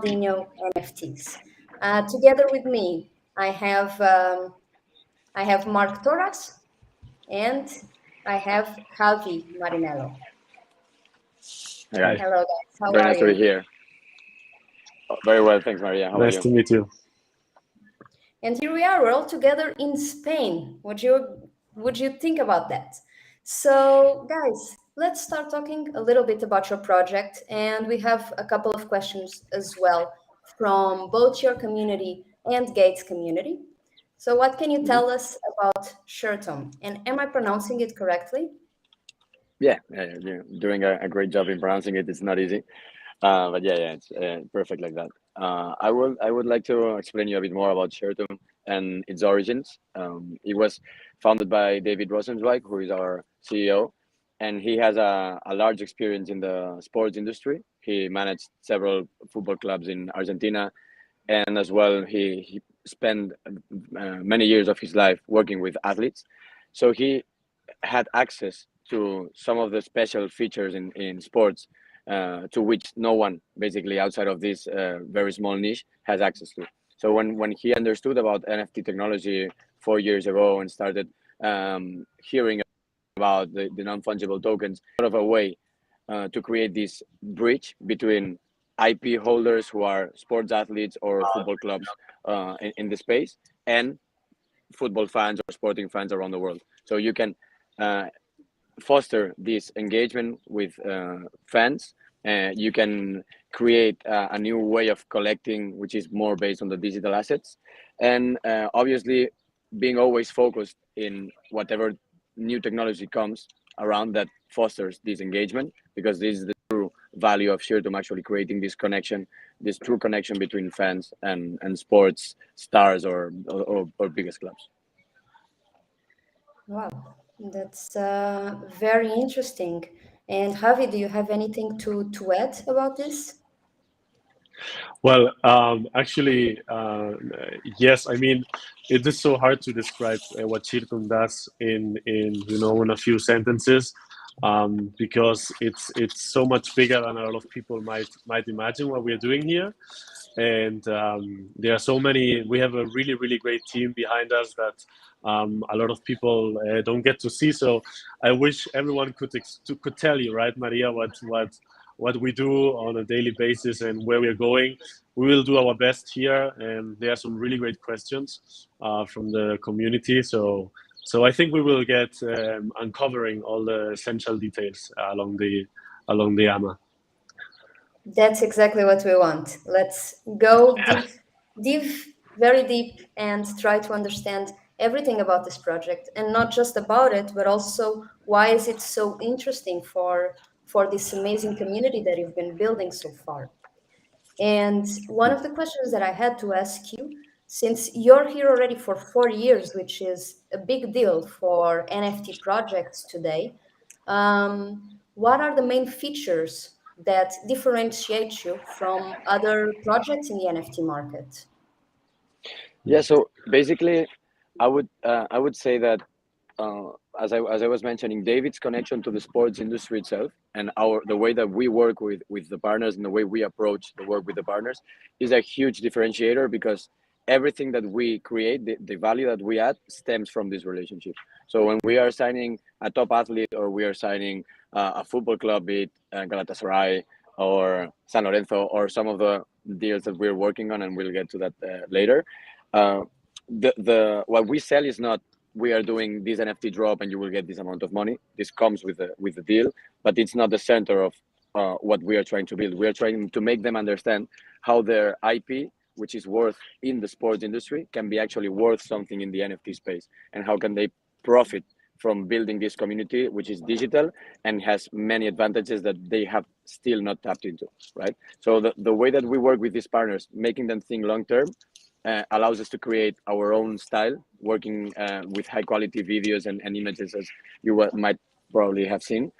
Ronaldinho NFTs. Together with me, I have Mark Torres and I have Javi Marinello. Hey guys, Hello, guys. How very are nice to be you? here. Very well, thanks, Maria. How about Nice you? to meet you. And here we are. We're all together in Spain. Would you think about that? So, guys, let's start talking a little bit about your project, and we have a couple of questions as well from both your community and Gates community. So, what can you hmm tell us about Shirtum? And am I pronouncing it correctly? Yeah, you're doing a great job in pronouncing it. It's not easy, but yeah, it's perfect like that. I would like to explain you a bit more about Shirtum and its origins. It was founded by David Rosenzweig, who is our CEO, and he has a large experience in the sports industry. He managed several football clubs in Argentina, and as well he spent many years of his life working with athletes. So he had access to some of the special features in sports to which no one basically outside of this very small niche has access to. So when he understood about NFT technology 4 years ago and started hearing about the non-fungible tokens, sort of a way to create this bridge between IP holders who are sports athletes or football clubs in the space and football fans or sporting fans around the world. So you can uh, foster this engagement with fans. You can create a new way of collecting, which is more based on the digital assets, and obviously being always focused in whatever new technology comes around that fosters this engagement, because this is the true value of Shirtum, actually creating this connection, this true connection between fans and sports stars or biggest clubs. Wow, that's very interesting. And Javi, do you have anything to add about this? Well, actually, yes. I mean, it is so hard to describe what Shirtum does in a few sentences, because it's so much bigger than a lot of people might imagine what we're doing here. And there are so many. We have a really great team behind us that a lot of people don't get to see. So I wish everyone could tell you, right, Maria, what we do on a daily basis and where we're going. We will do our best here, and there are some really great questions from the community. So I think we will get uncovering all the essential details along the AMA. That's exactly what we want. Let's go deep, very deep, and try to understand everything about this project, and not just about it, but also why is it so interesting for this amazing community that you've been building so far. And one of the questions that I had to ask you, since you're here already for 4 years, which is a big deal for NFT projects today, what are the main features that differentiate you from other projects in the NFT market? Yeah, so basically, I would say that uh, as I was mentioning, David's connection to the sports industry itself and the way that we work with the partners and the way we approach the work with the partners is a huge differentiator, because everything that we create, the value that we add stems from this relationship. So when we are signing a top athlete, or we are signing a football club, be it Galatasaray or San Lorenzo, or some of the deals that we're working on, and we'll get to that later. Uh, the what we sell is not, we are doing this NFT drop and you will get this amount of money. This comes with the deal, but it's not the center of what we are trying to build. We are trying to make them understand how their IP, which is worth in the sports industry, can be actually worth something in the NFT space, and how can they profit from building this community, which is digital and has many advantages that they have still not tapped into, right? So the way that we work with these partners, making them think long term, allows us to create our own style, working with high quality videos and images, as you might probably have seen,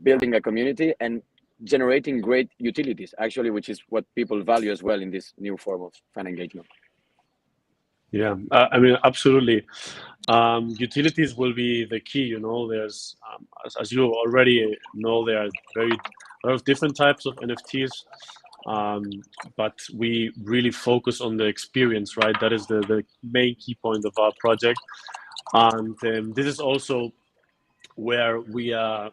building a community and generating great utilities, actually, which is what people value as well in this new form of fan engagement. Yeah, I mean, absolutely. Utilities will be the key. There's, as you already know, there are a lot of different types of NFTs. but we really focus on the experience, right? That is the main key point of our project. And this is also where we are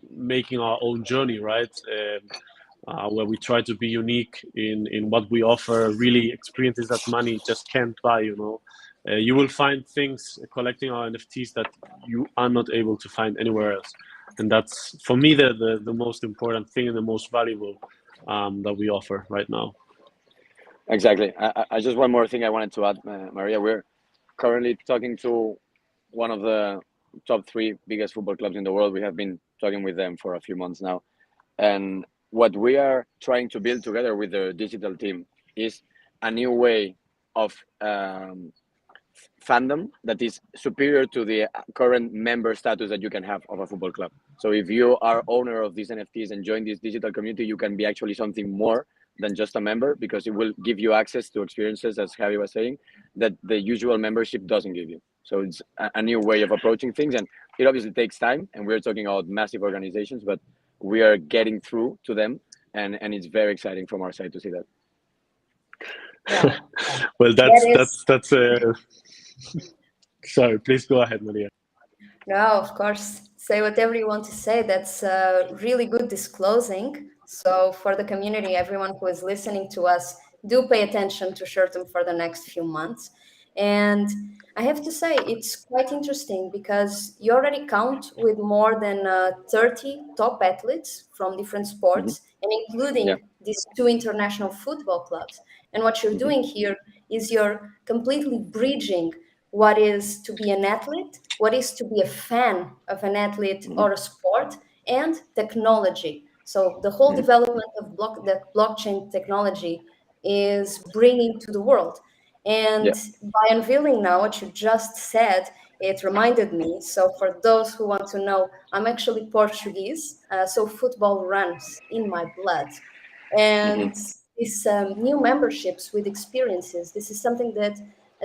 making our own journey, right? Where we try to be unique in what we offer, really experiences that money just can't buy, you know. You will find things collecting our NFTs that you are not able to find anywhere else. And that's, for me, the most important thing and the most valuable that we offer right now. Exactly. I just one more thing I wanted to add, Maria. We're currently talking to one of the top three biggest football clubs in the world. We have been talking with them for a few months now. And what we are trying to build together with the digital team is a new way of fandom that is superior to the current member status that you can have of a football club. So if you are owner of these NFTs and join this digital community, you can be actually something more than just a member, because it will give you access to experiences, as Javi was saying, that the usual membership doesn't give you. So it's a new way of approaching things, and it obviously takes time, and we're talking about massive organizations, but we are getting through to them, and it's very exciting from our side to see that. Yeah. Well, That that's sorry, please go ahead, Maria. No, of course. Say whatever you want to say. That's really good disclosing. So, for the community, everyone who is listening to us, do pay attention to Shirtum for the next few months. And I have to say, it's quite interesting because you already count with more than 30 top athletes from different Mm-hmm. sports, and Yeah. including these two international football clubs. And what you're Mm-hmm. doing here is you're completely bridging what is to be an athlete, what is to be a fan of an athlete Mm-hmm. or a sport, and technology. So the whole Mm-hmm. development of that blockchain technology is bringing to the world. Yeah. And by unveiling now what you just said, it reminded me. So for those who want to know, I'm actually Portuguese, so football runs in my blood. Mm-hmm. And these new memberships with experiences, this is something that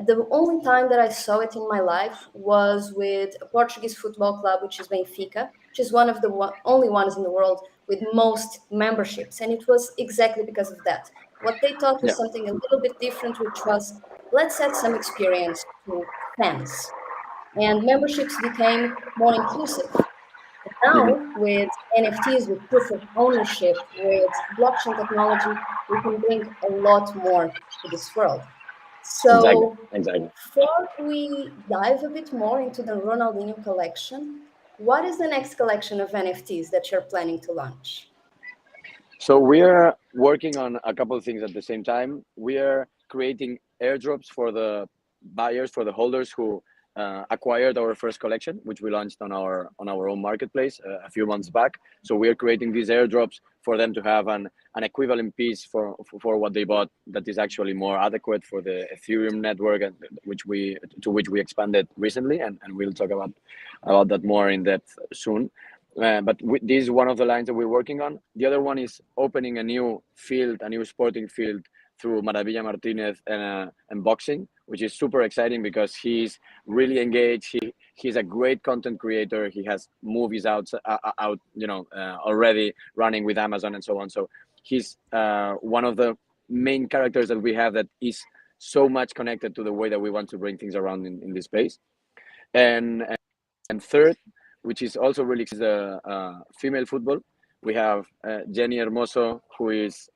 the only time that I saw it in my life was with a Portuguese football club, which is Benfica, which is one of the only ones in the world with most memberships. And it was exactly because of that. What they taught Yeah. was something a little bit different, which was let's add some experience to fans. And memberships became more inclusive. Mm-hmm. Now, with NFTs, with proof of ownership, with blockchain technology, we can bring a lot more to this world. Exactly. So, Exactly. before we dive a bit more into the Ronaldinho collection, what is the next collection of NFTs that you're planning to launch? So we are working on a couple of things at the same time. We are creating airdrops for the buyers, for the holders who acquired our first collection, which we launched on our own marketplace a few months back. So we are creating these airdrops for them to have an equivalent piece for what they bought that is actually more adequate for the Ethereum network, and which we expanded recently, and we'll talk about that more in depth soon. But this is one of the lines that we're working on. The other one is opening a new field, a new sporting field through Maravilla Martinez and boxing, which is super exciting because he's really engaged. He's a great content creator. He has movies out already running with Amazon and so on. So he's one of the main characters that we have that is so much connected to the way that we want to bring things around in this space. And third, which is also really is the female football. We have Jenny Hermoso, who is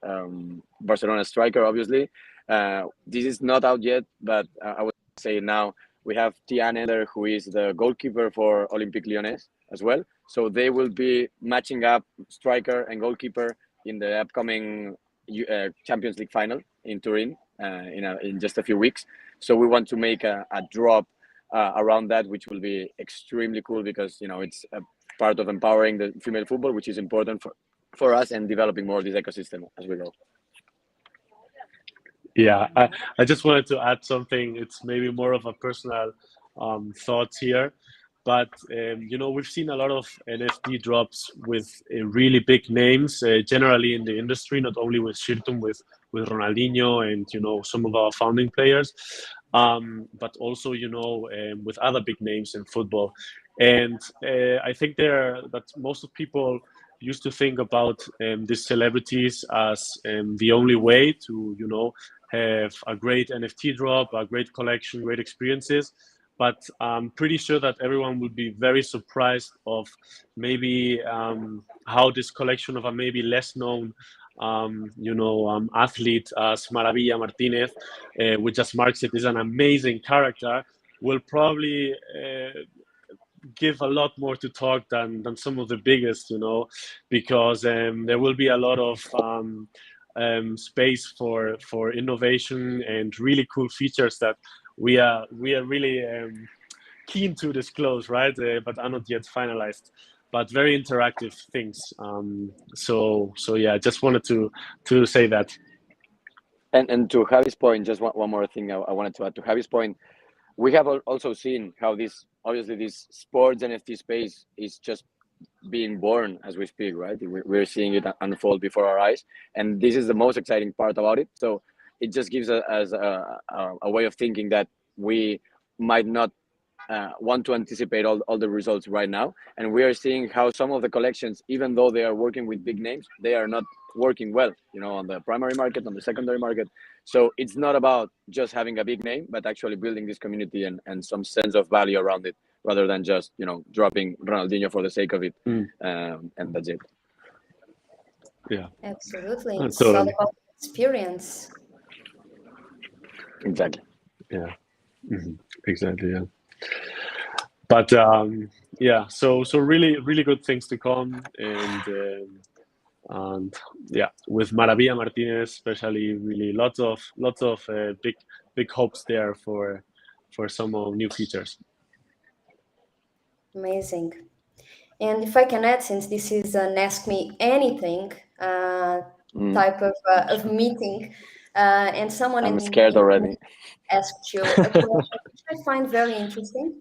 Barcelona striker, obviously. This is not out yet, but I would say now we have Tiane there, who is the goalkeeper for Olympique Lyonnais as well. So they will be matching up striker and goalkeeper in the upcoming Champions League final in Turin in just a few weeks. So we want to make a drop around that, which will be extremely cool because it's a part of empowering the female football, which is important for us, and developing more this ecosystem as we go. Yeah, I just wanted to add something. It's maybe more of a personal thoughts here, but we've seen a lot of NFT drops with really big names, generally in the industry, not only with Shirtum, with Ronaldinho and some of our founding players, but also with other big names in football. And I think that most of people used to think about these celebrities as the only way to, have a great NFT drop, a great collection, great experiences. But I'm pretty sure that everyone will be very surprised of maybe how this collection of a maybe less known athlete as Maravilla Martinez, which just marks it is an amazing character, will probably give a lot more to talk than some of the biggest, because there will be a lot of space for innovation and really cool features that we are really keen to disclose, right? But are not yet finalized. But very interactive things. So yeah, I just wanted to say that. And to Javi's point, just one more thing I wanted to add. To Javi's point, we have also seen how this sports NFT space is just being born as we speak, right? We're seeing it unfold before our eyes, and this is the most exciting part about it. So it just gives us a way of thinking that we might not want to anticipate all the results right now, and we are seeing how some of the collections, even though they are working with big names, they are not working well, on the primary market, on the secondary market. So it's not about just having a big name, but actually building this community and some sense of value around it, rather than just dropping Ronaldinho for the sake of it. And that's it. Yeah, Absolutely. It's all totally. about experience. Exactly. Yeah, exactly. Yeah. But yeah, so really good things to come, and yeah, with Maravilla Martinez especially, really lots of big hopes there for some new features. Amazing. And if I can add, since this is an Ask Me Anything type of meeting, and someone I'm in scared already. asked you a question which I find very interesting.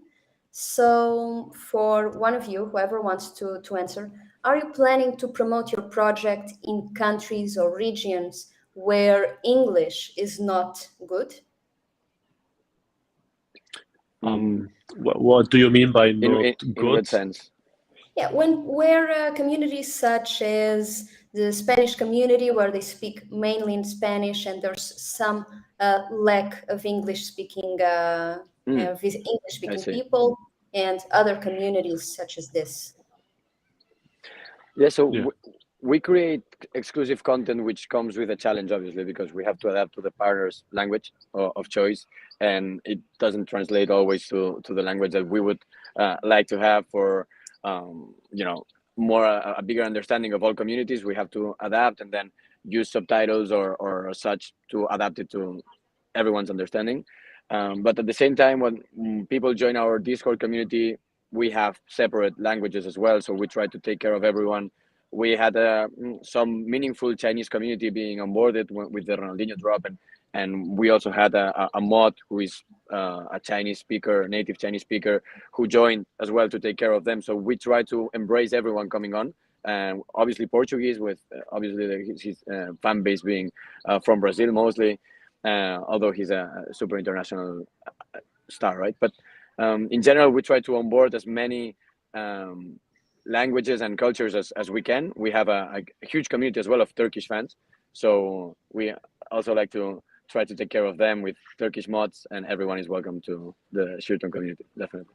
So, for one of you, whoever wants to answer, are you planning to promote your project in countries or regions where English is not good? What do you mean by not In good? what sense? Yeah, where communities such as the Spanish community, where they speak mainly in Spanish, and there's some lack of English I speaking see. people, and other communities such as this. Yeah, so Yeah. we create exclusive content, which comes with a challenge, obviously, because we have to adapt to the partner's language of choice, and it doesn't translate always to the language that we would like to have for, more a bigger understanding of all communities. We have to adapt and then use subtitles or such to adapt it to everyone's understanding. But at the same time, when people join our Discord community, we have separate languages as well, so we try to take care of everyone. We had some meaningful Chinese community being onboarded with the Ronaldinho drop, and we also had a mod who is a Chinese speaker, native Chinese speaker, who joined as well to take care of them. So we try to embrace everyone coming on, and obviously Portuguese, with obviously his fan base being from Brazil mostly, although he's a super international star, right? But in general, we try to onboard as many languages and cultures as we can. We have a huge community as well of Turkish fans, so we also like to try to take care of them with Turkish mods, and everyone is welcome to the Shirtum community, definitely.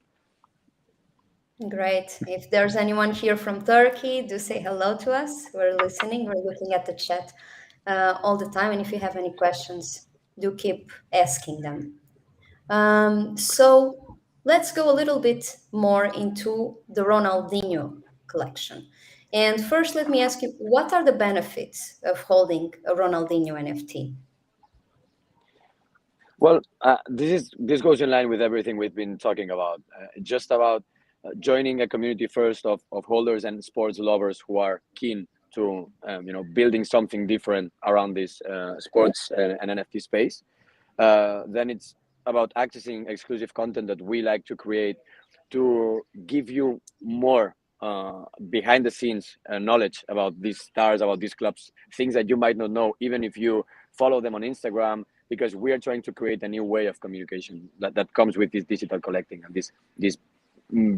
Great. If there's anyone here from Turkey, do say hello to us. We're listening. We're looking at the chat all the time. And if you have any questions, do keep asking them. So let's go a little bit more into the Ronaldinho collection. And first, let me ask you, what are the benefits of holding a Ronaldinho NFT? Well, this goes in line with everything we've been talking about. Just about joining a community first of holders and sports lovers who are keen to building something different around this sports and NFT space. Then it's about accessing exclusive content that we like to create to give you more behind the scenes knowledge about these stars, about these clubs, things that you might not know, even if you follow them on Instagram, because we are trying to create a new way of communication that comes with this digital collecting and this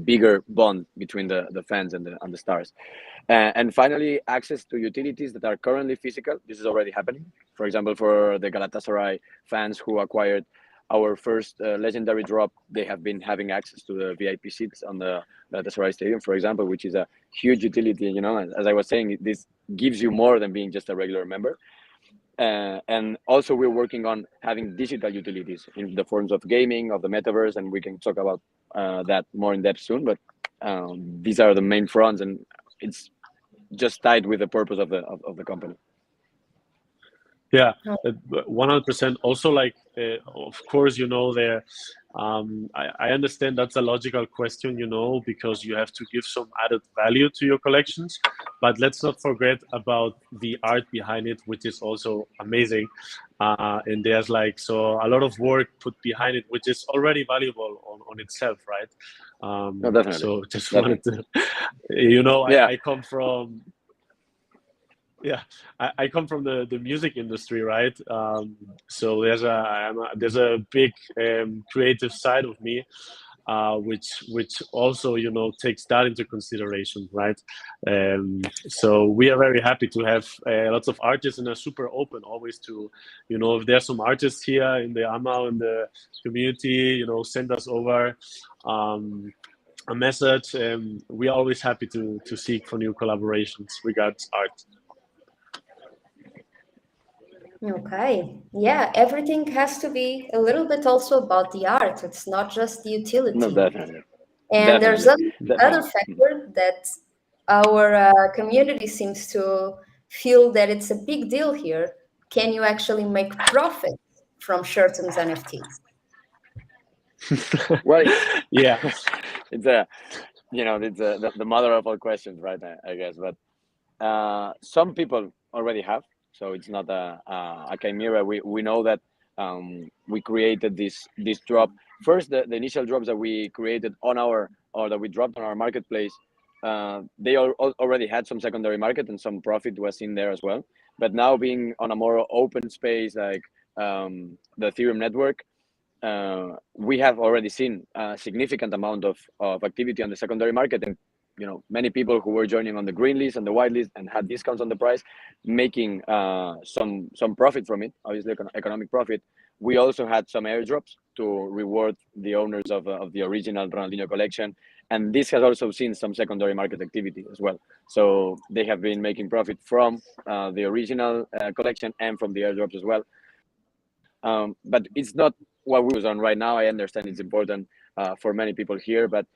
bigger bond between the fans and the stars. And finally, access to utilities that are currently physical. This is already happening. For example, for the Galatasaray fans who acquired our first legendary drop, they have been having access to the VIP seats on the Galatasaray Stadium, for example, which is a huge utility. You know, as I was saying, this gives you more than being just a regular member. And also we're working on having digital utilities in the forms of gaming, of the metaverse, and we can talk about that more in depth soon. But these are the main fronts, and it's just tied with the purpose of the company. Yeah, 100%. Also, like, of course, you know, there. I understand that's a logical question, you know, because you have to give some added value to your collections. But let's not forget about the art behind it, which is also amazing. And there's like so a lot of work put behind it, which is already valuable on itself, right? No, definitely. So just Definitely. wanted to, you know, Yeah. I come from. Yeah, I come from the music industry, right? So there's a big creative side of me, which also, you know, takes that into consideration, right? So we are very happy to have lots of artists and are super open always to, you know, if there's some artists here in the AMA in the community, you know, send us over a message. We are always happy to seek for new collaborations regards art. Okay. Yeah, everything has to be a little bit also about the art. It's not just the utility. No, definitely. And there's Definitely. another factor that our community seems to feel that it's a big deal here. Can you actually make profit from Shirtum's NFTs? Well, Yeah. it's a, you know, it's the mother of all questions, right? I guess, but some people already have, so it's not a chimera. We know that we created this drop first. The initial drops that we created on our, or that we dropped on our marketplace, they already had some secondary market and some profit was in there as well. But now being on a more open space like the Ethereum network, we have already seen a significant amount of activity on the secondary market, and you know, many people who were joining on the green list and the white list and had discounts on the price, making some profit from it, obviously economic profit. We also had some airdrops to reward the owners of the original Ronaldinho collection, and this has also seen some secondary market activity as well. So they have been making profit from the original collection and from the airdrops as well. But it's not what we was on right now. I understand it's important for many people here, but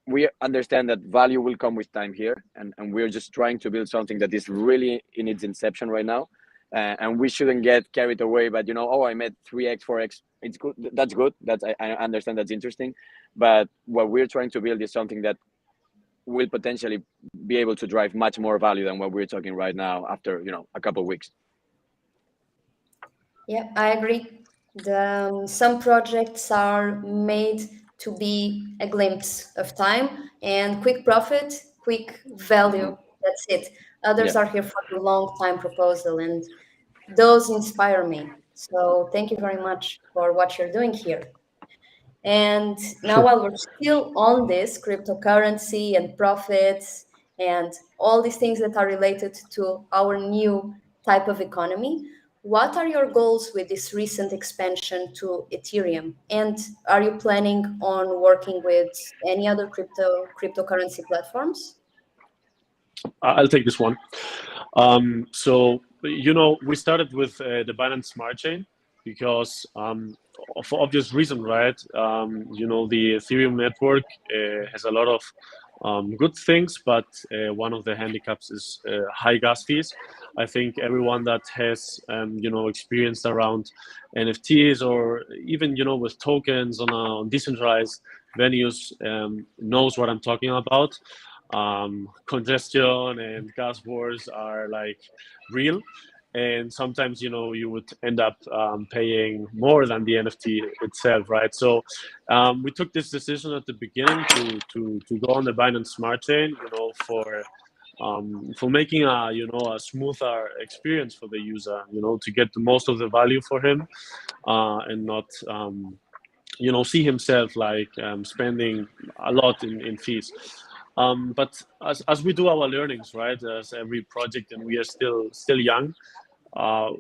we understand that value will come with time here, and we're just trying to build something that is really in its inception right now. And we shouldn't get carried away, but you know, oh, I made 3x, 4x. It's good. That's good. I understand that's interesting. But what we're trying to build is something that will potentially be able to drive much more value than what we're talking right now after, you know, a couple of weeks. Yeah, I agree. Some projects are made to be a glimpse of time and quick profit, quick value. That's it. Others Yeah. are here for the long time proposal, and those inspire me. So thank you very much for what you're doing here. And now, while we're still on this cryptocurrency and profits and all these things that are related to our new type of economy, what are your goals with this recent expansion to Ethereum? And are you planning on working with any other cryptocurrency platforms? I'll take this one. So, you know, we started with the Binance Smart Chain because for obvious reason, right? You know, the Ethereum network has a lot of good things, but one of the handicaps is high gas fees. I think everyone that has, you know, experienced around NFTs or even, you know, with tokens on decentralized venues knows what I'm talking about. Congestion and gas wars are like real, and sometimes, you know, you would end up paying more than the NFT itself, right? So we took this decision at the beginning to go on the Binance Smart Chain, you know, for making a, you know, a smoother experience for the user, you know, to get the most of the value for him, and not see himself like spending a lot in fees. But as we do our learnings, right, as every project, and we are still young, uh,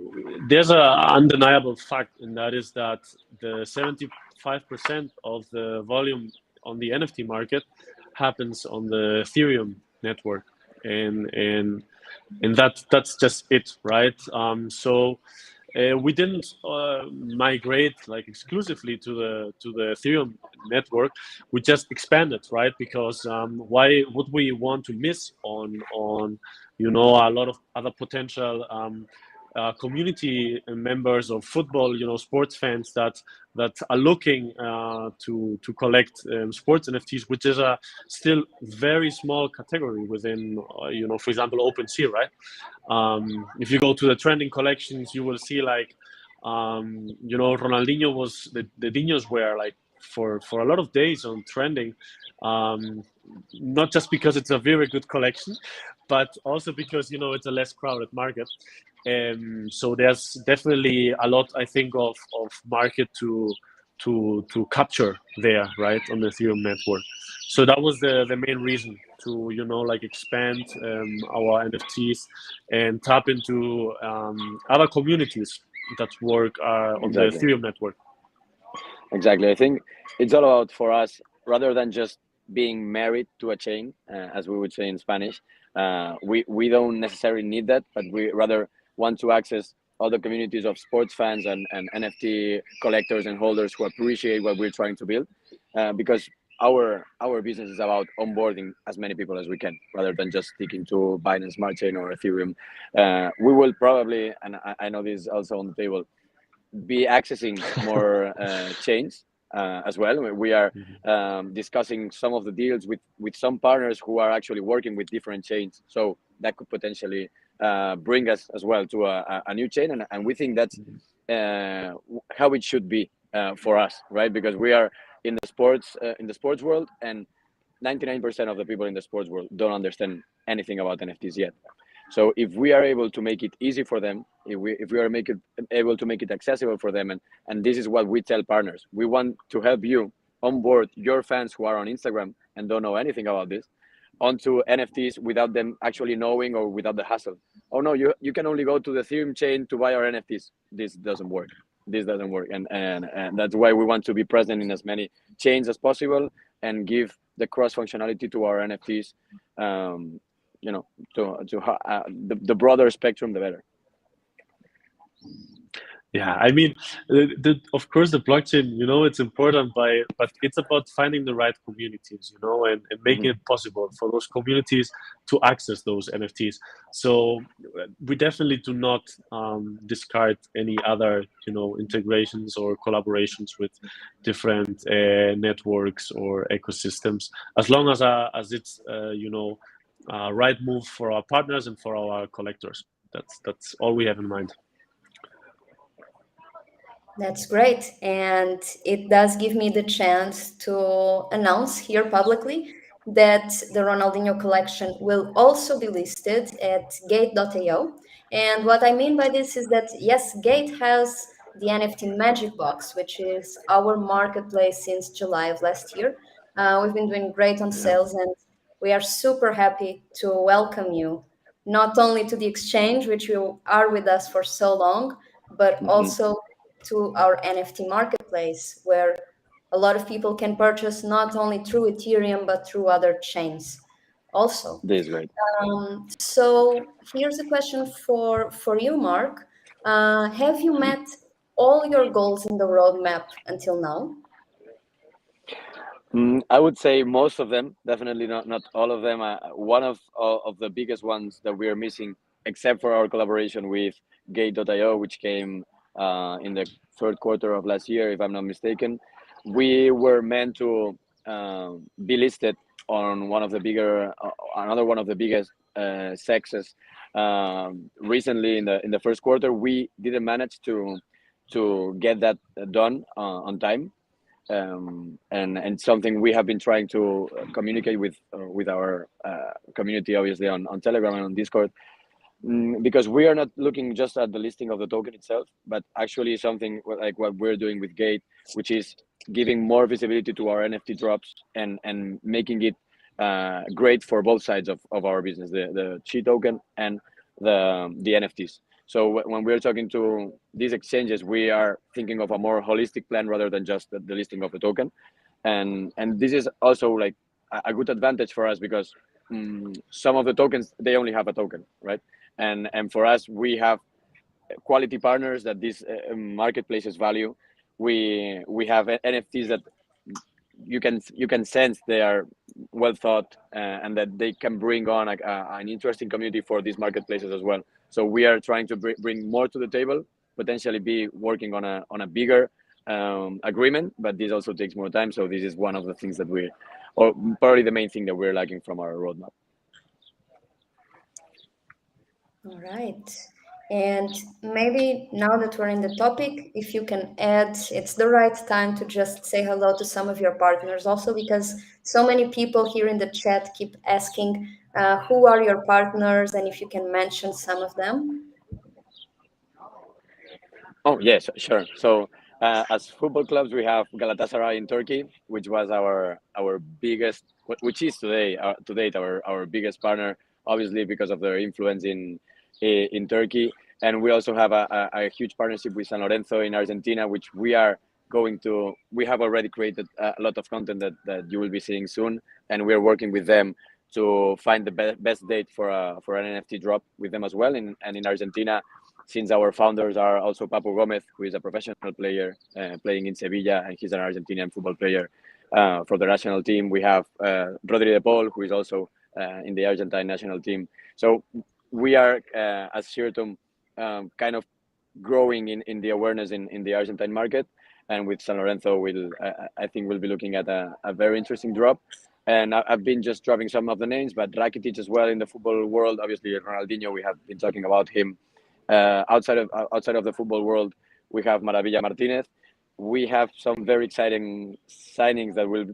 there's an undeniable fact, and that is that the 75% of the volume on the NFT market happens on the Ethereum network, and that's just it, right? So we didn't migrate like exclusively to the Ethereum network. We just expanded, right? Because why would we want to miss on a lot of other potential community members of football, sports fans that are looking to collect sports NFTs, which is a still very small category within, for example, OpenSea, right? If you go to the trending collections, you will see like, Ronaldinho the Dinos were like for a lot of days on trending, not just because it's a very good collection, but also because it's a less crowded market. So there's definitely a lot, I think, of market to capture there, right, on the Ethereum network. So that was the main reason to like expand our NFTs and tap into other communities that work on the Exactly. Ethereum network. Exactly. I think it's all about, for us, rather than just being married to a chain, as we would say in Spanish. We don't necessarily need that, but we rather want to access other communities of sports fans and NFT collectors and holders who appreciate what we're trying to build, because our business is about onboarding as many people as we can, rather than just sticking to Binance Smart Chain or Ethereum. We will probably, and I know this is also on the table, be accessing more chains as well. We are discussing some of the deals with some partners who are actually working with different chains. So that could potentially bring us as well to a new chain. And we think that's how it should be for us, right? Because we are in the sports world, and 99% of the people in the sports world don't understand anything about NFTs yet. So if we are able to make it easy for them, if we are able to make it accessible for them, and this is what we tell partners, we want to help you onboard your fans who are on Instagram and don't know anything about this onto NFTs without them actually knowing, or without the hassle. Oh no, you can only go to the Ethereum chain to buy our NFTs. This doesn't work. And that's why we want to be present in as many chains as possible and give the cross functionality to our NFTs. The broader spectrum, the better. Yeah, I mean, of course, the blockchain, it's important, but it's about finding the right communities, and making it possible for those communities to access those NFTs. So we definitely do not discard any other, integrations or collaborations with different networks or ecosystems, as long as it's, right move for our partners and for our collectors. That's all we have in mind. That's great. And it does give me the chance to announce here publicly that the Ronaldinho collection will also be listed at gate.io. And what I mean by this is that, yes, Gate has the NFT Magic Box, which is our marketplace since July of last year. We've been doing great on Yeah. sales, and we are super happy to welcome you not only to the exchange, which you are with us for so long, but also to our NFT marketplace, where a lot of people can purchase not only through Ethereum, but through other chains also. This is great. So here's a question for you, Mark. Have you met all your goals in the roadmap until now? I would say most of them, definitely not all of them. One of the biggest ones that we are missing, except for our collaboration with Gate.io, which came in the third quarter of last year, if I'm not mistaken. We were meant to be listed on another one of the biggest sexes recently in the first quarter. We didn't manage to get that done on time. And something we have been trying to communicate with our community, obviously on Telegram and on Discord. because we are not looking just at the listing of the token itself, but actually something like what we're doing with Gate, which is giving more visibility to our NFT drops and making it great for both sides of our business, the Chi token and the NFTs. So when we're talking to these exchanges, we are thinking of a more holistic plan rather than just the listing of the token, and this is also like a good advantage for us because some of the tokens they only have a token, right? And for us, we have quality partners that these marketplaces value. We have NFTs that you can sense they are well thought and that they can bring on an interesting community for these marketplaces as well. So we are trying to bring more to the table, potentially be working on a bigger agreement, but this also takes more time. So this is one of the things that or probably the main thing that we're lacking from our roadmap. All right. And maybe now that we're in the topic, if you can add, it's the right time to just say hello to some of your partners also, because so many people here in the chat keep asking who are your partners and if you can mention some of them. Oh yes, sure. So as football clubs, we have Galatasaray in Turkey, which was our biggest, which is today to date our biggest partner, obviously because of their influence in Turkey. And we also have a huge partnership with San Lorenzo in Argentina, which we have already created a lot of content that you will be seeing soon, and we're working with them to find the best date for an NFT drop with them as well. And in Argentina, since our founders are also Papu Gomez, who is a professional player playing in Sevilla, and he's an Argentinian football player for the national team. We have Rodri de Paul, who is also in the Argentine national team. So we are, as Shirtum, kind of growing in the awareness in the Argentine market. And with San Lorenzo, I think we'll be looking at a very interesting drop. And I've been just dropping some of the names, but Rakitic as well in the football world. Obviously, Ronaldinho, we have been talking about him. Outside of the football world, we have Maravilla Martinez. We have some very exciting signings that will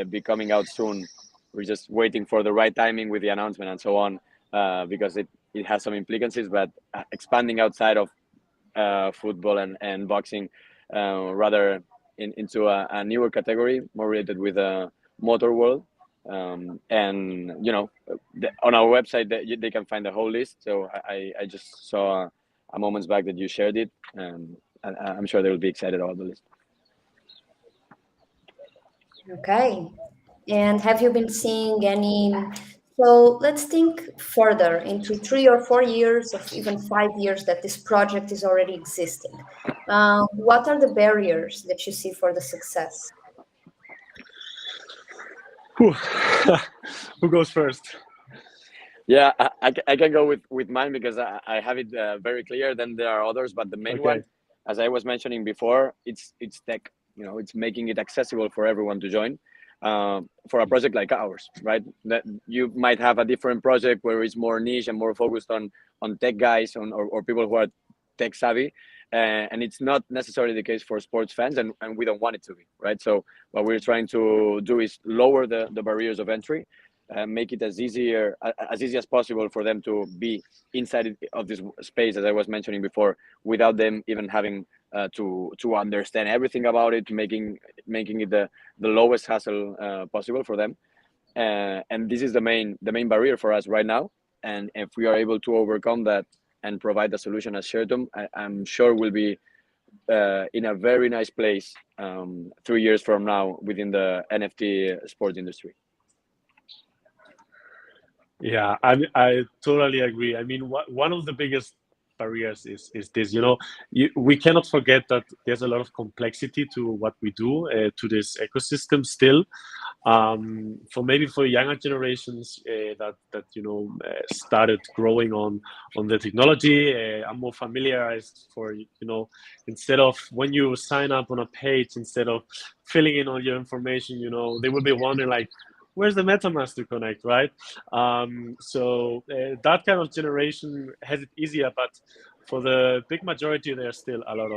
be coming out soon. We're just waiting for the right timing with the announcement and so on, because it has some implications. But expanding outside of football and boxing, rather into a newer category, more related with the motor world. And on our website they can find the whole list. So I just saw a moments back that you shared it, and I'm sure they will be excited about the list. Okay. And have you been seeing any? So let's think further into 3 or 4 years, or even 5 years that this project is already existing. What are the barriers that you see for the success? Who goes first? Yeah, I can go with mine because I have it very clear. Then there are others, but the main one, as I was mentioning before, it's tech. It's making it accessible for everyone to join. For a project like ours, right? That you might have a different project where it's more niche and more focused on tech guys or people who are tech savvy, and it's not necessarily the case for sports fans, and we don't want it to be, right? So what we're trying to do is lower the barriers of entry, make it as easy as possible for them to be inside of this space, as I was mentioning before, without them even having to understand everything about it, making it the lowest hassle possible for them. And this is the main barrier for us right now. And if we are able to overcome that and provide the solution as Shirtum, I'm sure we'll be in a very nice place 3 years from now within the NFT sports industry. Yeah, I totally agree. I mean, one of the biggest barriers is this. We cannot forget that there's a lot of complexity to what we do, to this ecosystem still. For younger generations that started growing on the technology, I'm more familiarized for instead of when you sign up on a page, instead of filling in all your information, they will be wondering like, where's the MetaMask to connect, right? So that kind of generation has it easier, but for the big majority, there's still a lot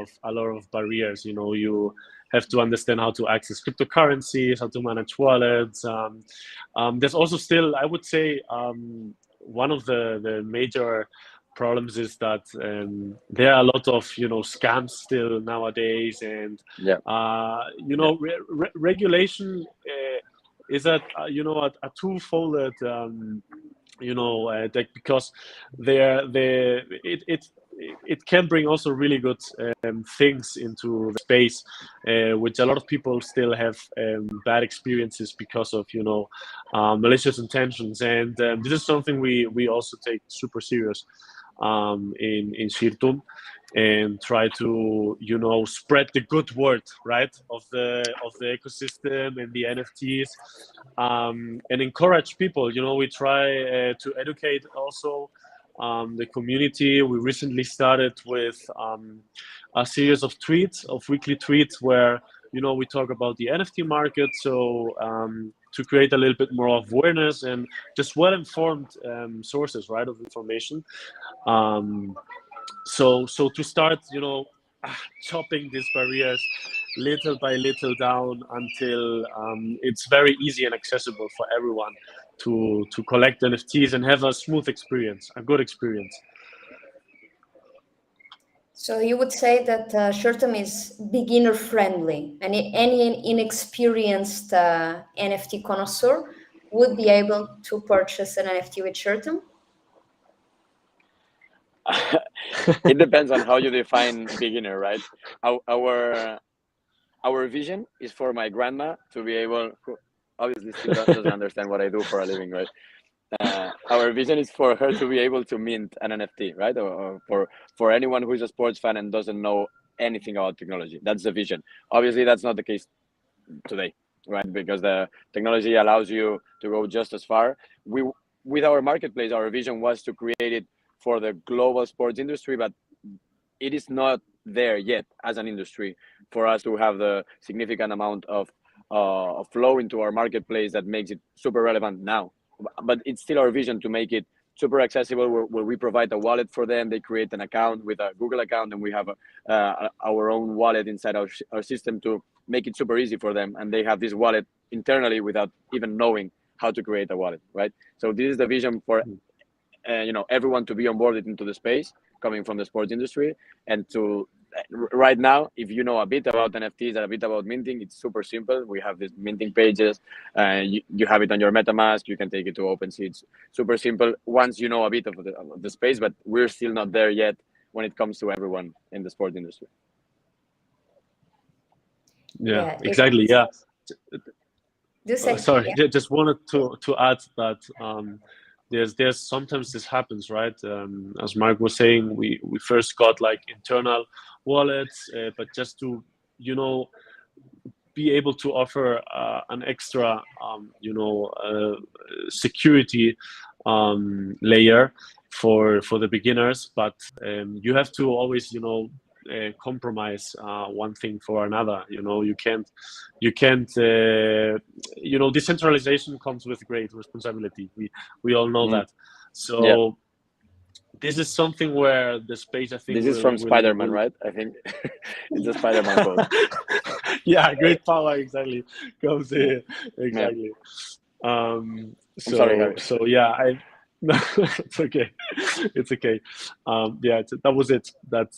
of barriers. You have to understand how to access cryptocurrencies, how to manage wallets. There's also still, I would say, one of the major problems is that there are a lot of scams still nowadays, and regulation is a two-folded because it can bring also really good things into the space, which a lot of people still have bad experiences because of malicious intentions, and this is something we also take super serious in Shirtum, and try to spread the good word, right, of the ecosystem and the NFTs, and encourage people. We try to educate also the community. We recently started with a series of weekly tweets where we talk about the NFT market, so to create a little bit more of awareness and just well-informed sources, right, of information. So to start, chopping these barriers little by little down until it's very easy and accessible for everyone to collect NFTs and have a smooth experience, a good experience. So you would say that Shirtum is beginner friendly, and any inexperienced NFT connoisseur would be able to purchase an NFT with Shirtum? It depends on how you define beginner, right? Our vision is for my grandma to be able, who obviously still doesn't understand what I do for a living, right? Our vision is for her to be able to mint an NFT, right? Or for anyone who is a sports fan and doesn't know anything about technology. That's the vision. Obviously, that's not the case today, right? Because the technology allows you to go just as far. With our marketplace, our vision was to create it for the global sports industry, but it is not there yet as an industry for us to have the significant amount of flow into our marketplace that makes it super relevant now. But it's still our vision to make it super accessible, where we provide a wallet for them. They create an account with a Google account, and we have our own wallet inside our system to make it super easy for them. And they have this wallet internally without even knowing how to create a wallet, right? So this is the vision for everyone to be onboarded into the space coming from the sports industry. And to right now, if you know a bit about NFTs and a bit about minting, it's super simple. We have these minting pages. You have it on your MetaMask. You can take it to OpenSea. It's super simple once you know a bit of the space, but we're still not there yet when it comes to everyone in the sport industry. Yeah, exactly. Yeah. Sorry, yeah. just wanted to add that there's sometimes this happens, right? As Mark was saying, we first got like internal wallets, but just to be able to offer an extra security layer for the beginners, but you have to always compromise one thing for another. You can't decentralization comes with great responsibility. We all know that. So this is something where the space, I think, this is from Spider-Man, right? I think it's a Spider-Man quote. Yeah, great power exactly comes here. Exactly. I'm sorry, Harry. So yeah, no, it's okay. It's okay. That was it. That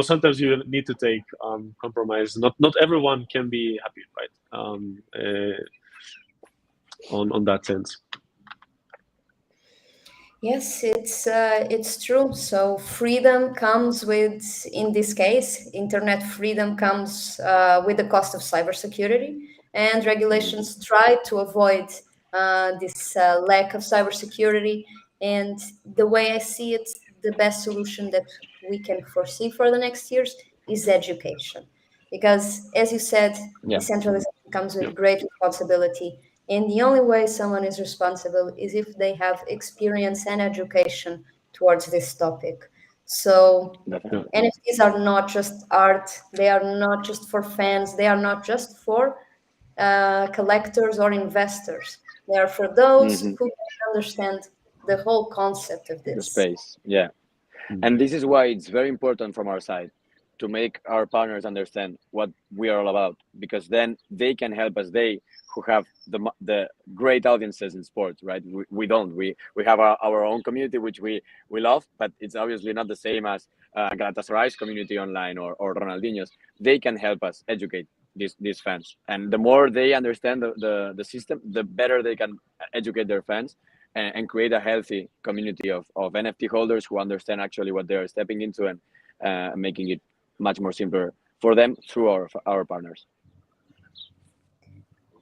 sometimes you need to take compromise. Not everyone can be happy, right? On that sense. Yes, it's true. So freedom comes with, in this case, internet freedom comes with the cost of cybersecurity, and regulations try to avoid this lack of cybersecurity. And the way I see it, the best solution that we can foresee for the next years is education, because, as you said, decentralization comes with great responsibility. And the only way someone is responsible is if they have experience and education towards this topic. So NFTs are not just art. They are not just for fans. They are not just for collectors or investors. They are for those who can understand the whole concept of this. The space, yeah. And this is why it's very important from our side to make our partners understand what we are all about, because then they can help us. They who have the great audiences in sports, right? We don't. We have our own community which we love, but it's obviously not the same as Galatasaray's community online or Ronaldinho's. They can help us educate these fans, and the more they understand the system, the better they can educate their fans and create a healthy community of NFT holders who understand actually what they're stepping into, and making it much more simpler for them through our partners.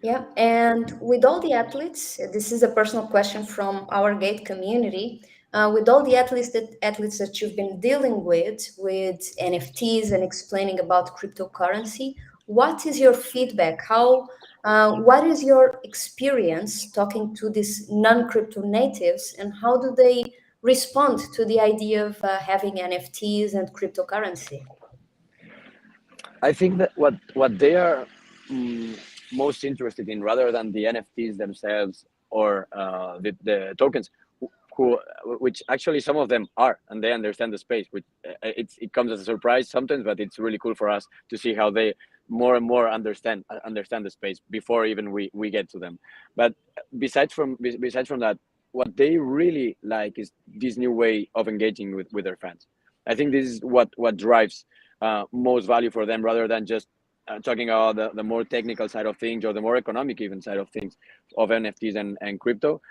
Yeah, and with all the athletes, this is a personal question from our Gate community. With all the athletes that you've been dealing with NFTs and explaining about cryptocurrency, what is your feedback? What is your experience talking to these non-crypto natives, and how do they respond to the idea of having NFTs and cryptocurrency? I think that what they are most interested in, rather than the NFTs themselves or the tokens, who which actually some of them are, and they understand the space. Which it comes as a surprise sometimes, but it's really cool for us to see how they more and more understand the space before even we get to them. But besides from that, what they really like is this new way of engaging with their fans. I think this is what drives most value for them, rather than just talking about the more technical side of things, or the more economic even side of things of NFTs and crypto.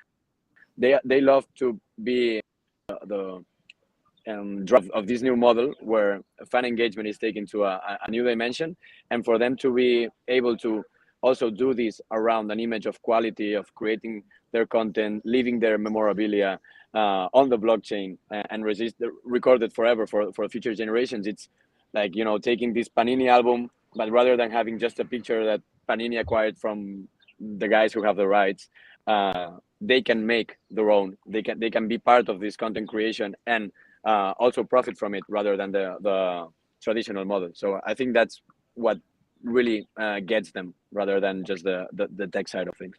They love to be the drive of this new model where fan engagement is taken to a new dimension, and for them to be able to also do this around an image of quality, of creating their content, leaving their memorabilia on the blockchain, and recorded forever for future generations. It's like, taking this Panini album, but rather than having just a picture that Panini acquired from the guys who have the rights, they can make their own. They can be part of this content creation, and also profit from it, rather than the traditional model. So I think that's what really gets them, rather than just the tech side of things.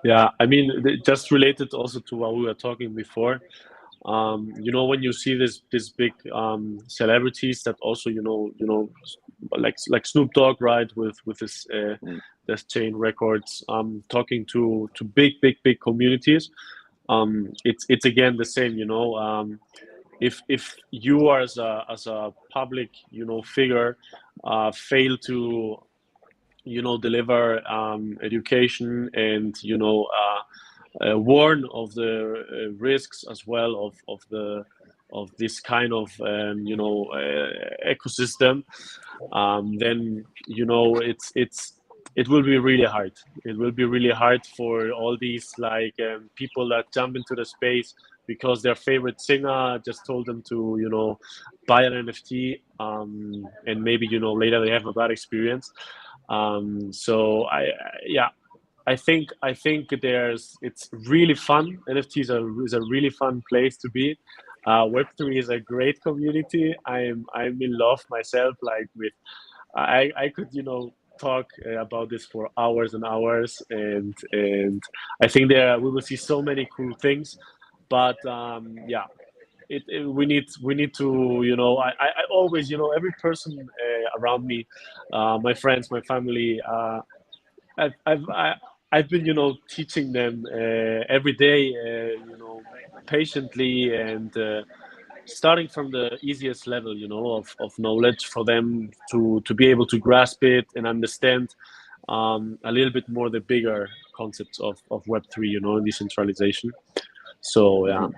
Yeah, I mean, just related also to what we were talking before. When you see this big celebrities that also like Snoop Dogg, right, with this chain records, talking to big communities. It's again the same. If you are as a public figure fail to deliver education and warn of the risks as well of this kind of ecosystem, then it will be really hard. It will be really hard for all these people that jump into the space because their favorite singer just told them to buy an NFT, and maybe later they have a bad experience. So I think it's really fun. NFTs is a really fun place to be. Web3 is a great community. I'm in love myself. I could talk about this for hours and hours, and I think we will see so many cool things. But we need to I always every person around me, my friends, my family. I've been teaching them every day, patiently, and starting from the easiest level of knowledge for them to be able to grasp it and understand a little bit more the bigger concepts of Web3, and decentralization. So yeah.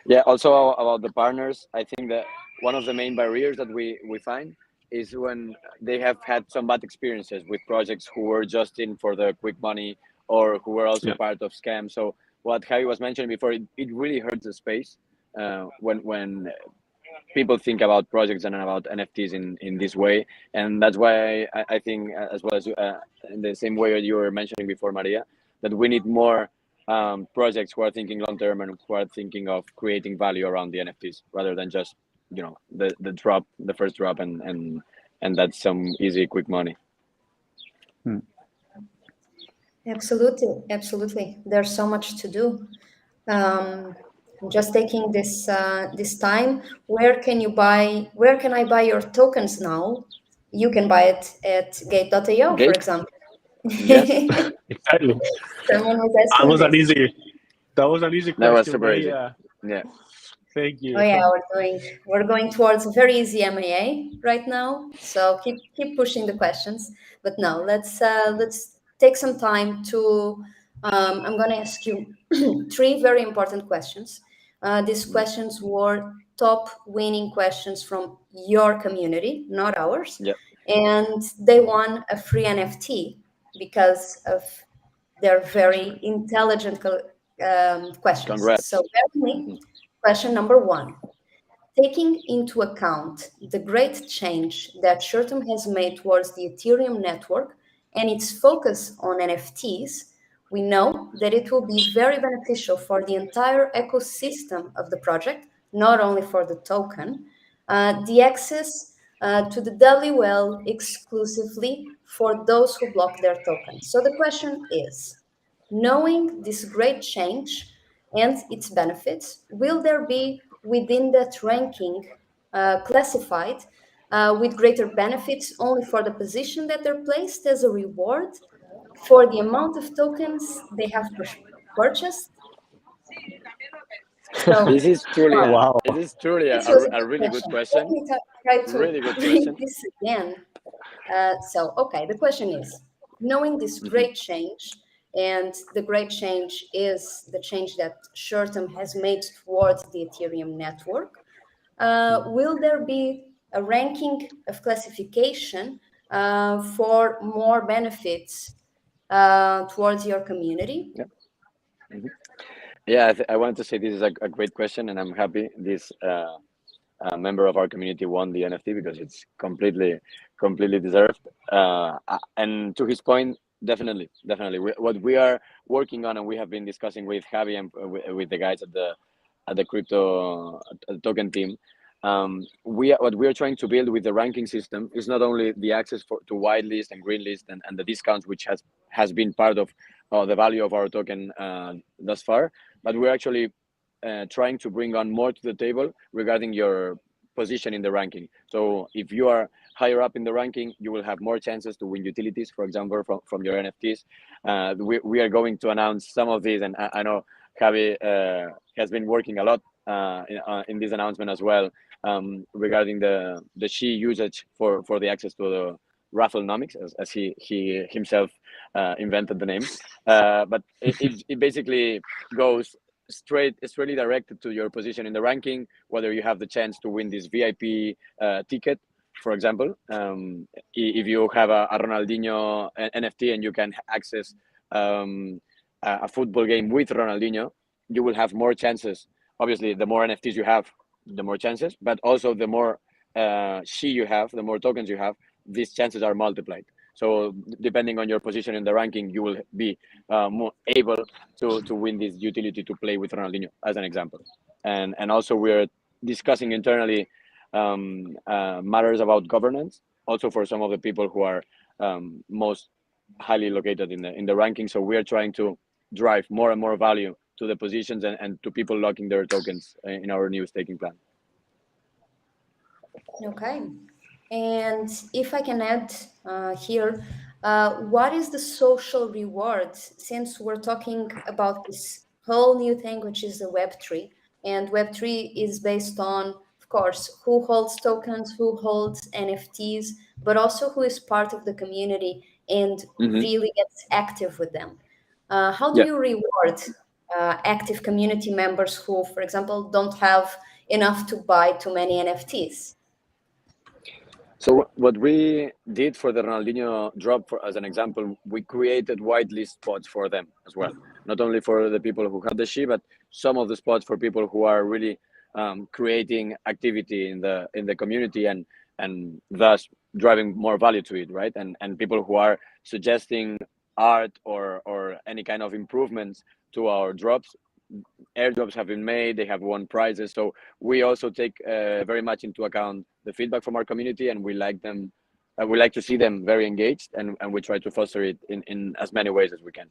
Yeah, also about the partners, I think that one of the main barriers that we find is when they have had some bad experiences with projects who were just in for the quick money, or who were also part of scams. So what Javi was mentioning before, it really hurts the space when people think about projects and about NFTs in this way. And that's why I think, as well as in the same way you were mentioning before, Maria, that we need more projects who are thinking long term and who are thinking of creating value around the NFTs, rather than just the first drop, and that's some easy quick money. Absolutely. There's so much to do. just taking this time. Where can you buy? Where can I buy your tokens now? You can buy it at gate.io, for Gate? example. Yes. Exactly. Someone was That asking was an this. easy. That was an easy That was question, super easy. Maria. Yeah. Thank Oh you. yeah, we're going towards a very easy MAA right now. So keep pushing the questions. But now let's take some time to. I'm going to ask you three very important questions. These questions were top winning questions from your community, not ours, Yeah. and they won a free NFT because of their very intelligent questions. So Congrats. bear with me. Question number one. Taking into account the great change that Shirtum has made towards the Ethereum network and its focus on NFTs, we know that it will be very beneficial for the entire ecosystem of the project, not only for the token, the access to the WL exclusively for those who block their tokens. So the question is, knowing this great change and its benefits, will there be within that ranking classified with greater benefits only for the position that they're placed as a reward for the amount of tokens they have purchased? So, This is truly wow, a Wow. it is truly this was a a good really good question. Let question. me try to Really good read question. this again. Okay, the question is, knowing this Mhm. great change, and the great change is the change that Shirtum has made towards the Ethereum network, will there be a ranking of classification for more benefits towards your community? Yeah. Mhm. Yeah, I wanted to say this is a great question, and I'm happy this member of our community won the NFT because it's completely deserved. And to his point, definitely, what we are working on, and we have been discussing with Javi and with the guys at the crypto token team. What we are trying to build with the ranking system is not only the access to white list and green list and the discounts, which has been part of the value of our token thus far, but we're actually trying to bring on more to the table regarding your position in the ranking. So if you are higher up in the ranking, you will have more chances to win utilities, for example, from your NFTs. We are going to announce some of these, and I know Javi has been working a lot in this announcement as well, regarding the Shi usage for the access to the rafflenomics, as he himself invented the name. But it basically goes straightly directed to your position in the ranking, whether you have the chance to win this VIP ticket, for example. If you have a Ronaldinho NFT and you can access a football game with Ronaldinho, you will have more chances. Obviously, the more NFTs you have, the more chances, but also the more Shi you have, the more tokens you have, these chances are multiplied. So depending on your position in the ranking, you will be more able to win this utility to play with Ronaldinho, as an example. And also we're discussing internally matters about governance, also for some of the people who are most highly located in the ranking. So we are trying to drive more and more value to the positions and to people locking their tokens in our new staking plan. Okay. And if I can add here, what is the social reward? Since we're talking about this whole new thing, which is the Web3, and Web3 is based on, of course, who holds tokens, who holds NFTs, but also who is part of the community and Mm-hmm. really gets active with them. How do Yeah. you reward active community members who, for example, don't have enough to buy too many NFTs? So what we did for the Ronaldinho drop, as an example, we created whitelist spots for them as well. Not only for the people who had the Shi, but some of the spots for people who are really creating activity in the community and thus driving more value to it, right? And people who are suggesting art or any kind of improvements to our drops. Airdrops have been made, they have won prizes. So we also take very much into account the feedback from our community, and we like them. We like to see them very engaged, and we try to foster it in as many ways as we can.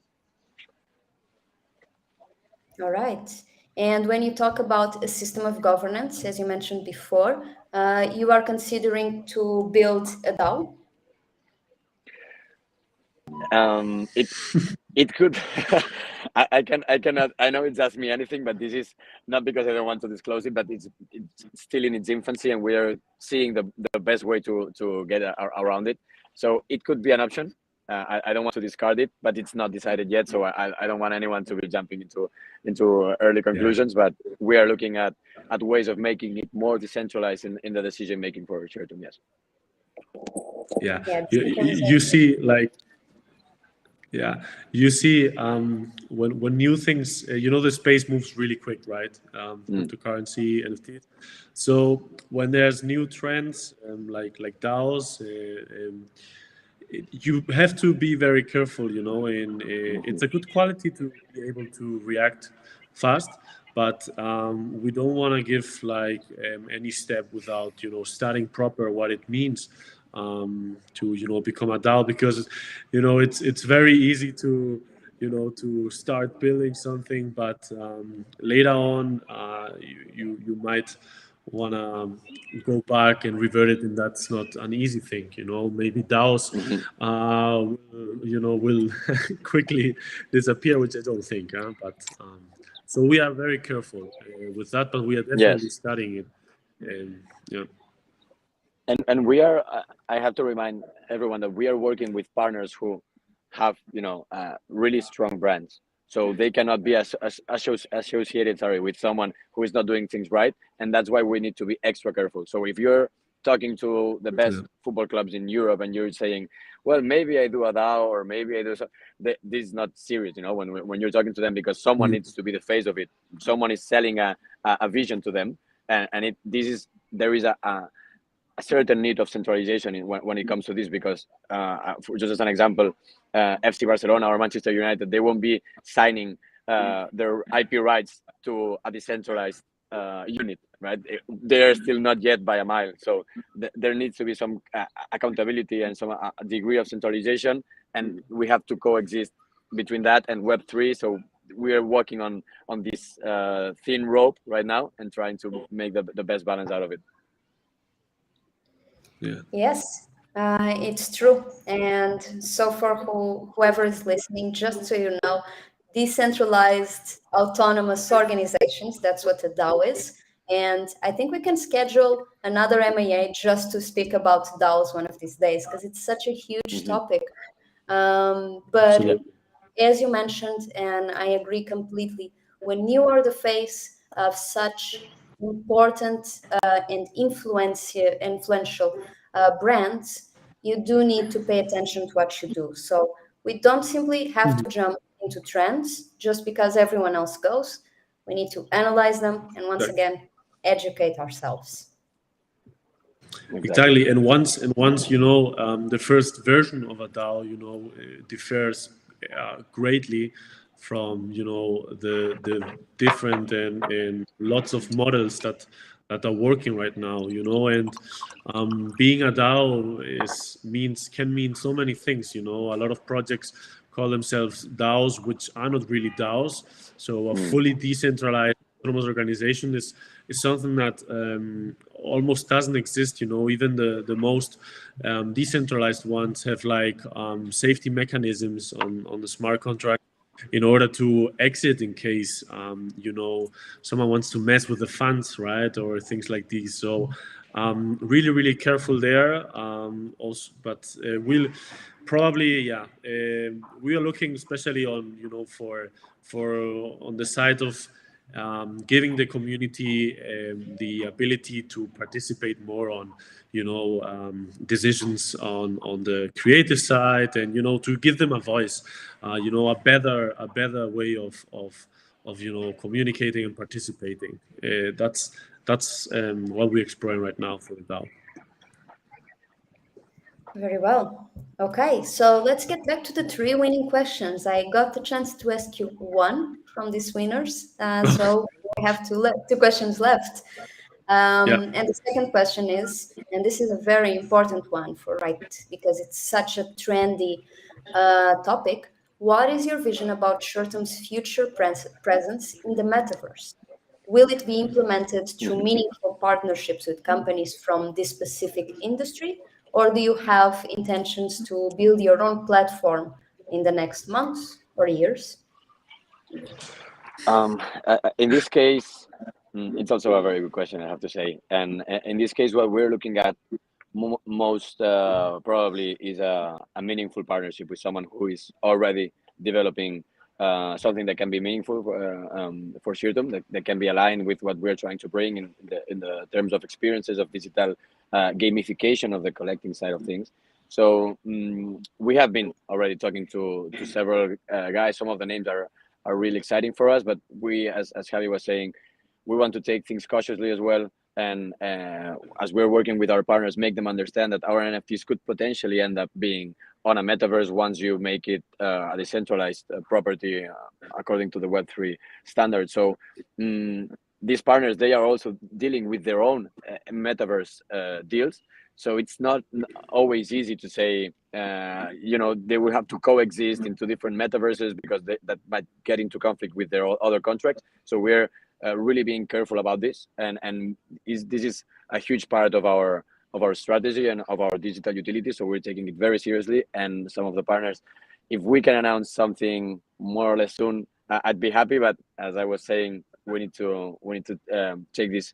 All right. And when you talk about a system of governance, as you mentioned before, you are considering to build a DAO? It could. I cannot. I know it's asked me anything, but this is not because I don't want to disclose it, but it's still in its infancy, and we are seeing the best way to get around it. So it could be an option. I don't want to discard it, but it's not decided yet. So I don't want anyone to be jumping into early conclusions. But we are looking at ways of making it more decentralized in the decision making for Shirtum. Yes. Yeah, Yeah, you see, like, yeah, you see, when new things, the space moves really quick, right? Cryptocurrency, NFTs. So when there's new trends, like DAOs, you have to be very careful, and it's a good quality to be able to react fast, but we don't want to give like any step without studying proper what it means to become a DAO, because it's very easy to to start building something, but later on you might want to go back and revert it, and that's not an easy thing. Maybe DAOs will quickly disappear, which I don't think, but so we are very careful with that, but we are definitely Yes. studying it. And yeah. And we are. I have to remind everyone that we are working with partners who have really strong brands, so they cannot be associated, with someone who is not doing things right, and that's why we need to be extra careful. So if you're talking to the best Yeah. football clubs in Europe and you're saying, well, maybe I do a DAO, or maybe I do so, this is not serious, when you're talking to them, because someone needs to be the face of it. Someone is selling a vision to them, and there is a certain need of centralization when it comes to this, because just as an example, FC Barcelona or Manchester United, they won't be signing their IP rights to a decentralized unit, right? They're still not yet by a mile. So there needs to be some accountability and some degree of centralization, and we have to coexist between that and Web3. So we are working on this thin rope right now and trying to make the best balance out of it. Yeah. Yes, it's true. And so for whoever is listening, just so you know, decentralized autonomous organizations, that's what a DAO is. And I think we can schedule another MAA just to speak about DAOs one of these days, because it's such a huge Mm-hmm. topic. But Absolutely. as you mentioned, and I agree completely, when you are the face of such important and influential brands, you do need to pay attention to what you do. So we don't simply have to jump into trends just because everyone else goes. We need to analyze them and, once again, educate ourselves. Exactly. Exactly, and once the first version of a DAO, differs greatly from the different and lots of models that are working right now, and being a DAO can mean so many things. A lot of projects call themselves DAOs, which are not really DAOs. So a Mm. fully decentralized autonomous organization is something that almost doesn't exist. Even the most decentralized ones have like safety mechanisms on the smart contract in order to exit in case someone wants to mess with the funds, right, or things like these. So really really careful there. Also, but we'll probably, yeah, we are looking especially on for on the side of giving the community the ability to participate more on decisions on the creative side, and to give them a voice, a better way of communicating and participating. That's what we're exploring right now for the DAO. Very well. Okay, so let's get back to the three winning questions. I got the chance to ask you one from these winners, so we have two questions left. Yeah. And the second question is, and this is a very important one for right, because it's such a trendy topic. what is your vision about Shirtum's future presence in the metaverse? Will it be implemented through meaningful partnerships with companies from this specific industry, or do you have intentions to build your own platform in the next months or years? In this case, it's also a very good question, I have to say. And in this case, what we're looking at most probably is a meaningful partnership with someone who is already developing something that can be meaningful for Shirtum, that can be aligned with what we're trying to bring in the terms of experiences of digital gamification of the collecting side of things. So we have been already talking to several guys. Some of the names are really exciting for us, but we, as Javi was saying, we want to take things cautiously as well. And as we're working with our partners, make them understand that our NFTs could potentially end up being on a metaverse once you make it a decentralized property according to the Web3 standards. So these partners, they are also dealing with their own metaverse deals. So it's not always easy to say, they will have to coexist into different metaverses because that might get into conflict with their other contracts. So we're really being careful about this, and this is a huge part of our strategy and of our digital utility. So we're taking it very seriously. And some of the partners, if we can announce something more or less soon, I'd be happy. But as I was saying, we need to take this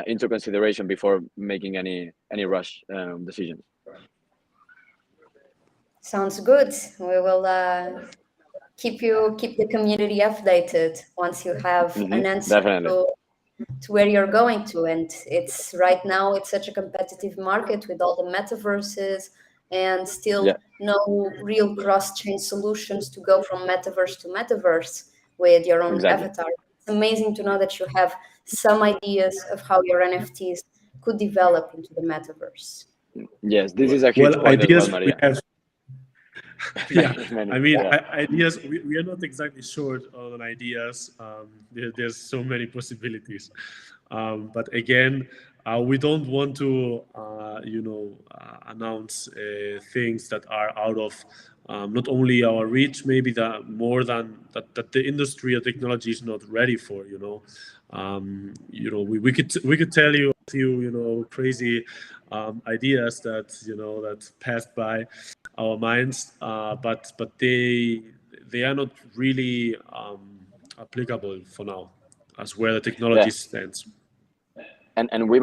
into consideration before making any rush decisions. Sounds good. We will keep the community updated once you have an answer Definitely. to where you're going to. And it's right now it's such a competitive market with all the metaverses and still no real cross-chain solutions to go from metaverse to metaverse with your own Exactly. avatar. It's amazing to know that you have some ideas of how your NFTs could develop into the metaverse. Yes, this is a huge point as well, ideas we Maria. have. Yeah, Many, I mean, yeah. ideas. We are not exactly short on ideas. There's so many possibilities, but again, we don't want to, announce things that are out of not only our reach, maybe that more than that the industry or technology is not ready for. We could tell you a few crazy ideas that passed by our minds, but they are not really applicable for now, as where the technology stands. And we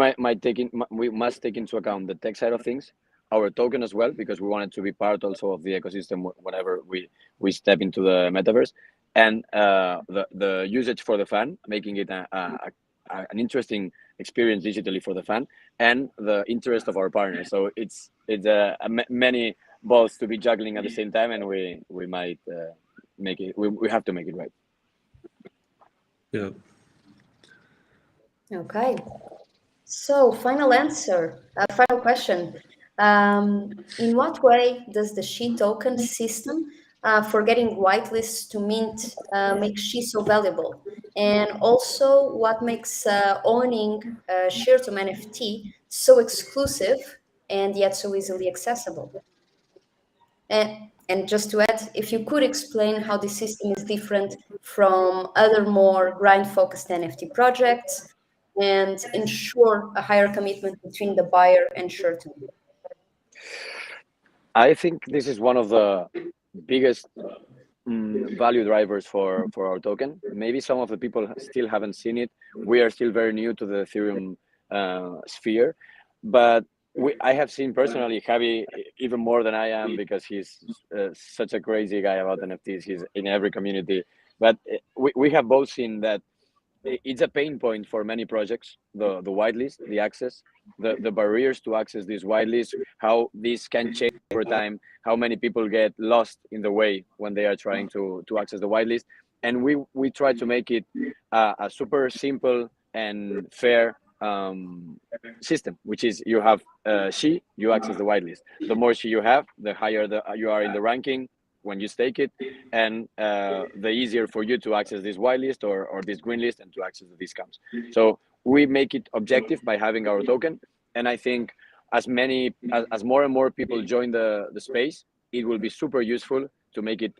must take into account the tech side of things, our token as well, because we want it to be part also of the ecosystem whenever we step into the metaverse, and the usage for the fan, making it an interesting experience digitally for the fan, and the interest of our partners. So it's many balls to be juggling at the same time, and we might make it. We have to make it right. Yeah. Okay. So, final question. In what way does the She token system for getting whitelists to mint make She so valuable? And also, what makes owning Shirtum NFT so exclusive and yet so easily accessible? And just to add, if you could explain how the system is different from other more grind-focused NFT projects and ensure a higher commitment between the buyer and Shirtum. I think this is one of the biggest value drivers for our token. Maybe some of the people still haven't seen it. We are still very new to the Ethereum sphere, but I have seen personally Javi even more than I am, because he's such a crazy guy about NFTs. He's in every community, but we have both seen that it's a pain point for many projects, the whitelist, the access, the barriers to access this whitelist, how this can change over time, how many people get lost in the way when they are trying to access the whitelist. And we try to make it a super simple and fair system, which is you have She, you access the whitelist. The more She you have, the higher you are in the ranking when you stake it, and the easier for you to access this whitelist or this green list and to access the discounts. So we make it objective by having our token, and I think as more and more people join the space, it will be super useful to make it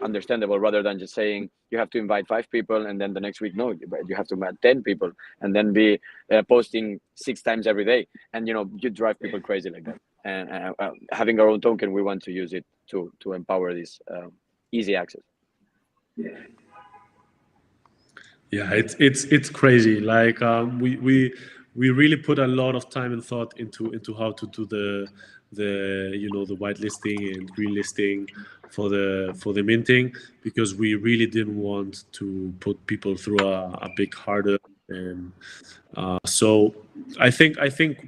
understandable, rather than just saying you have to invite 5 people and then the next week no, you have to invite 10 people and then be posting 6 times every day, and you drive people crazy like that. And having our own token, we want to use it to empower this easy access. Yeah, it's crazy. Like we really put a lot of time and thought into how to do the the whitelisting and green listing for the minting, because we really didn't want to put people through a big hurdle. And so I think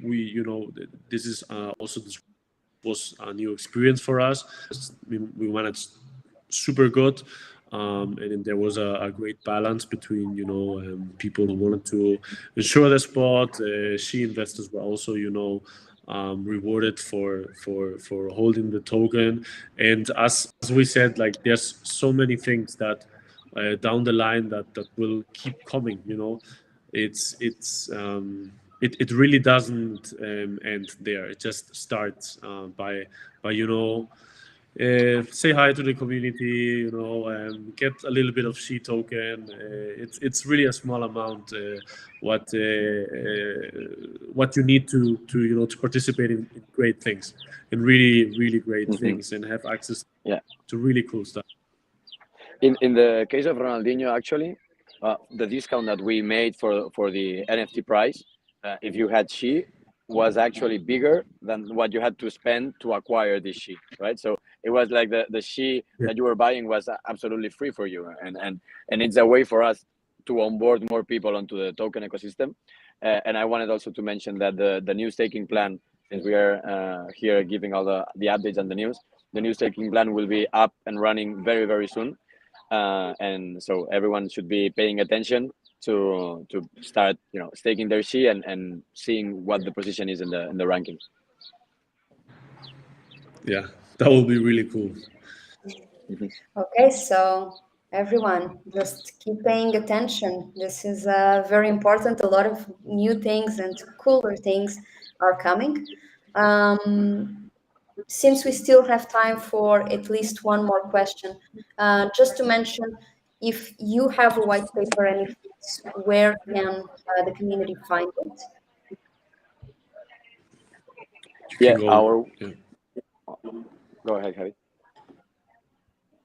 we this is also this was a new experience for us. We managed super good. And then there was a great balance between people who wanted to ensure the spot. She investors were also rewarded for holding the token. And as we said, like, there's so many things that down the line that will keep coming. It really doesn't end there. It just starts by say hi to the community, get a little bit of she token. It's really a small amount. What you need to participate in great things, and really great things, and have access to really cool stuff. In the case of Ronaldinho, actually, the discount that we made for the NFT price, if you had she, was actually bigger than what you had to spend to acquire this she, right? So it was like the she that you were buying was absolutely free for you, and it's a way for us to onboard more people onto the token ecosystem. And I wanted also to mention that the new staking plan, since we are here giving all the updates and the news, the new staking plan will be up and running very soon. And so everyone should be paying attention to start staking their she and seeing what the position is in the rankings. Yeah, that will be really cool. Okay, so everyone, just keep paying attention. This is very important. A lot of new things and cooler things are coming. Since we still have time for at least one more question, just to mention, if you have a white paper and if it's, where can the community find it? You can go. Go ahead, Javi.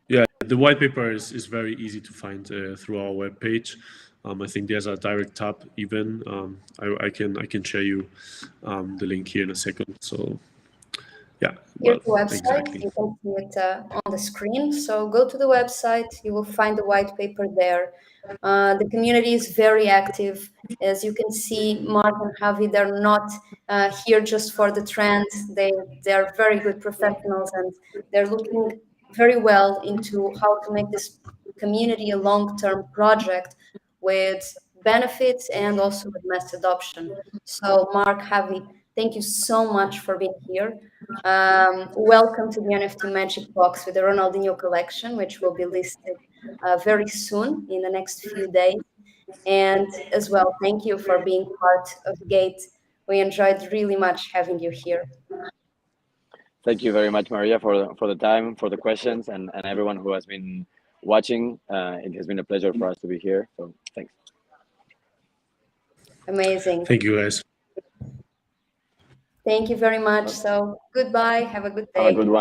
Yeah, the white paper is very easy to find through our webpage. I think there's a direct tab even. I can share you the link here in a second. So yeah, Here's well, the website. exactly. You can see it on the screen. So go to the website. You will find the white paper there. The community is very active. As you can see, Mark and Javi, they're not here just for the trend. They're very good professionals, and they're looking very well into how to make this community a long-term project with benefits and also with mass adoption. So Mark, Javi, thank you so much for being here. Welcome to the NFT Magic Box with the Ronaldinho collection, which will be listed very soon in the next few days. And as well, thank you for being part of Gate. We enjoyed really much having you here. Thank you very much, Maria, for the time, for the questions, and everyone who has been watching. It has been a pleasure for us to be here. So thanks. Amazing. Thank you, guys. Thank you very much. So goodbye. Have a good day. Have a good one.